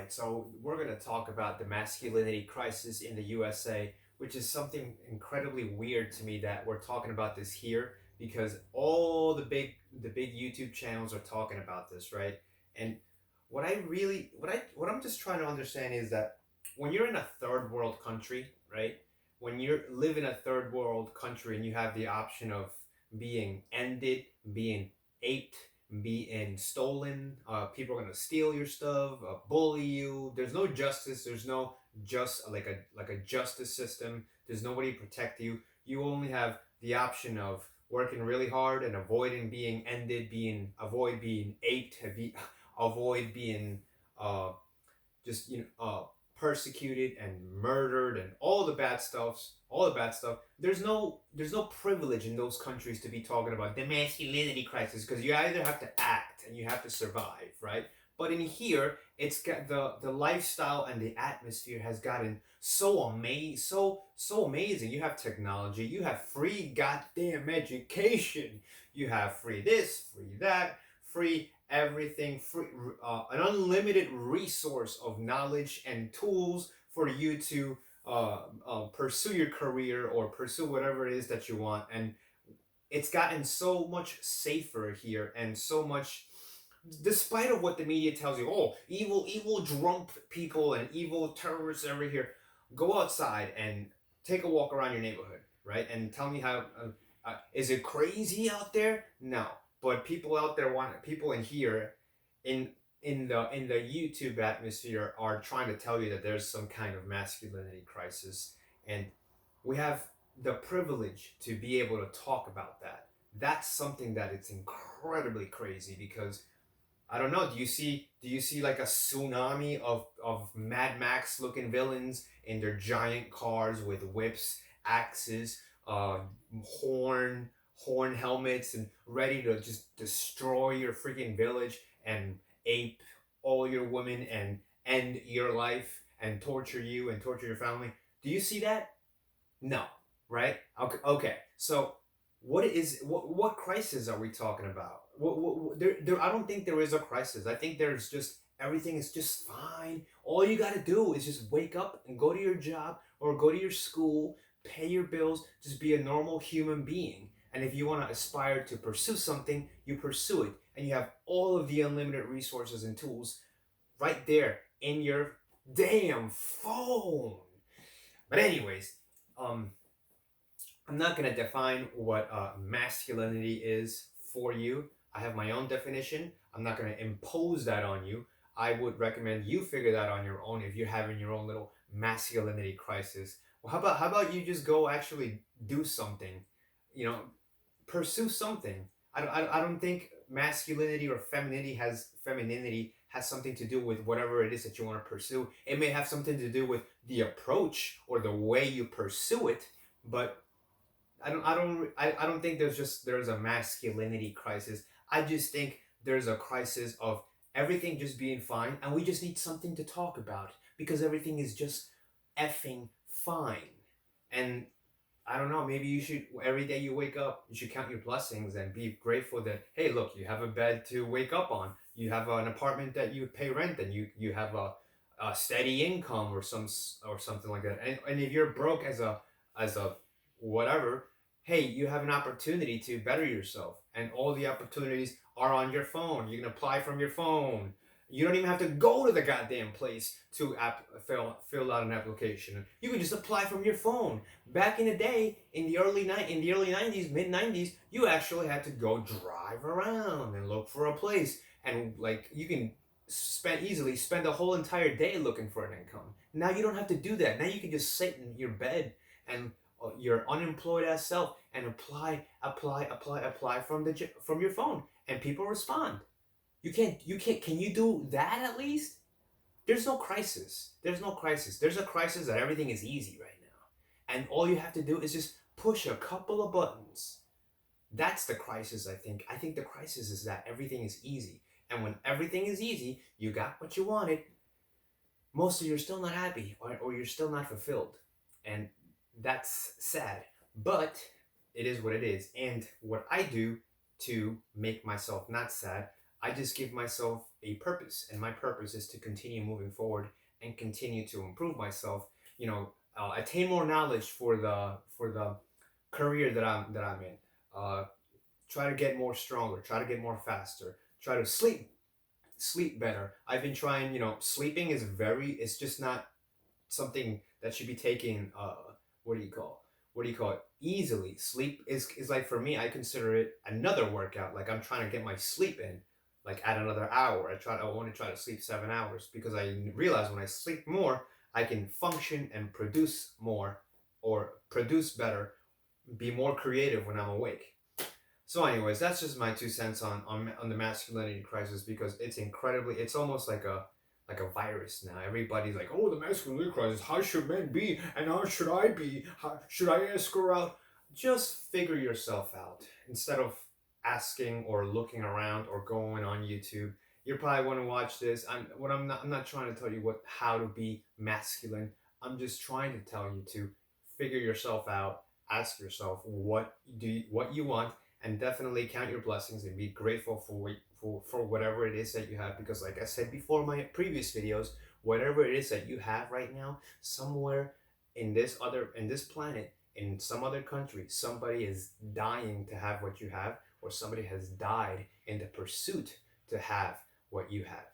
right, so we're going to talk about the masculinity crisis in the USA, which is something incredibly weird to me that we're talking about this here because all the big YouTube channels are talking about this, right? And what I'm just trying to understand is that when you're in a third world country, right? When you live in a third world country and you have the option of being ended, being aped, being stolen. People are gonna steal your stuff, bully you. There's no justice. There's no just like a justice system. There's nobody to protect you. You only have the option of working really hard and avoiding being ended, avoid being aped, avoid being uh, just persecuted and murdered and all the bad stuff. There's no privilege in those countries to be talking about the masculinity crisis because you either have to act and you have to survive, right? But in here it's got the lifestyle and the atmosphere has gotten so amazing, so amazing. You have technology, you have free goddamn education, you have free this, free that, free everything, free, an unlimited resource of knowledge and tools for you to pursue your career or pursue whatever it is that you want. And it's gotten so much safer here and so much, despite of what the media tells you, oh, evil drunk people and evil terrorists over here. Go outside and take a walk around your neighborhood, right? And tell me how, is it crazy out there? No. But people out there want, people in here in in the YouTube atmosphere are trying to tell you that there's some kind of masculinity crisis, and we have the privilege to be able to talk about that. That's something that it's incredibly crazy because I don't know. Do you see like a tsunami of Mad Max looking villains in their giant cars with whips, axes, uh, horn horn helmets, and ready to just destroy your freaking village and ape all your women and end your life and torture you and torture your family? Do you see that? No, right? Okay, okay. So, what crisis are we talking about? I don't think there is a crisis. I think there's just everything is just fine. All you got to do is just wake up and go to your job or go to your school, pay your bills, just be a normal human being. And if you want to aspire to pursue something, you pursue it, and you have all of the unlimited resources and tools right there in your damn phone. But anyways, um, I'm not going to define what masculinity is for you. I have my own definition. I'm not going to impose that on you. I would recommend you figure that on your own if you're having your own little masculinity crisis. Well, how about you just go actually do something, you know, pursue something. I don't think masculinity or femininity has something to do with whatever it is that you want to pursue. It may have something to do with the approach or the way you pursue it, but I don't think there's a masculinity crisis. I just think there's a crisis of everything just being fine, and we just need something to talk about because everything is just effing fine. And I don't know, maybe you should, every day you wake up, you should count your blessings and be grateful that, hey, look, you have a bed to wake up on. You have an apartment that you pay rent, and you have a steady income or something like that. And if you're broke as a whatever, hey, you have an opportunity to better yourself. And all the opportunities are on your phone. You can apply from your phone. You don't even have to go to the goddamn place to fill out an application. You can just apply from your phone. Back in the day, in the early 90s, mid 90s, you actually had to go drive around and look for a place, and like you can spend a whole entire day looking for an income. Now you don't have to do that. Now you can just sit in your bed and your unemployed ass self and apply from your phone, and people respond. You can't can you do that at least? There's no crisis. There's no crisis. There's a crisis that everything is easy right now. And all you have to do is just push a couple of buttons. That's the crisis, I think. I think the crisis is that everything is easy. And when everything is easy, you got what you wanted, most of you're still not happy, or you're still not fulfilled. And that's sad. But it is what it is. And what I do to make myself not sad, I just give myself a purpose, and my purpose is to continue moving forward and continue to improve myself. Attain more knowledge for the career that I'm in. Uh, Try to get more stronger. Try to get more faster. Try to sleep better. I've been trying. Sleeping is very. It's just not something that should be taken. What do you call? What do you call it? Easily. Sleep is like, for me. I consider it another workout. Like, I'm trying to get my sleep in. Like, add another hour. I want to try to sleep 7 hours because I realize when I sleep more, I can function and produce more, or produce better, be more creative when I'm awake. So, anyways, that's just my 2 cents on the masculinity crisis, because it's incredibly. It's almost like a virus now. Everybody's like, "Oh, the masculinity crisis. How should men be? And how should I be? How should I ask her out?" Just figure yourself out instead of asking or looking around or going on YouTube. You probably want to watch this. I'm not trying to tell you how to be masculine. I'm just trying to tell you to figure yourself out. Ask yourself what you want, and definitely count your blessings and be grateful for whatever it is that you have, because, like I said before in my previous videos, whatever it is that you have right now, somewhere in this planet, in some other country, somebody is dying to have what you have, or somebody has died in the pursuit to have what you have.